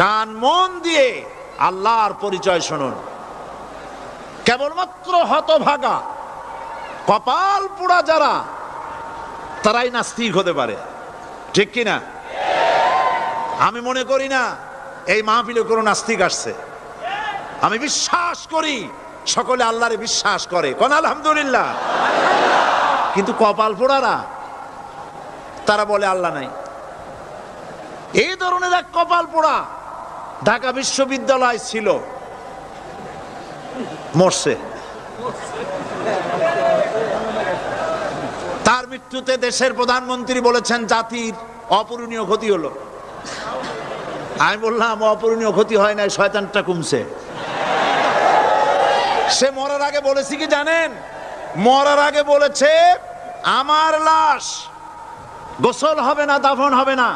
কান মন দিয়ে আল্লাহর পরিচয় শুনুন। কেবলমাত্র হতভাগা কপাল পোড়া যারা, তারাই নাস্তিক হতে পারে, ঠিক কিনা? আমি মনে করি না এই মাহফিলে কোনো নাস্তিক আসছে। আমি বিশ্বাস করি সকলে আল্লাহরে বিশ্বাস করে, কোন আলহামদুলিল্লাহ। কিন্তু কপাল পোড়ারা তারা বলে আল্লাহ নাই। এই ধরনের এক কপাল পোড়া ঢাকা বিশ্ববিদ্যালয় ছিল, মরছে। তার মৃত্যুতে দেশের প্রধানমন্ত্রী বলেছেন জাতির অপূরণীয় ক্ষতি হলো। আমি বললাম অপূরণীয় ক্ষতি হয় না, শয়তানটা কমছে। সে মরার আগে বলেছি কি জানেন? মরার আগে বলেছে আমার লাশ গোসল হবে না, দাফন হবে না,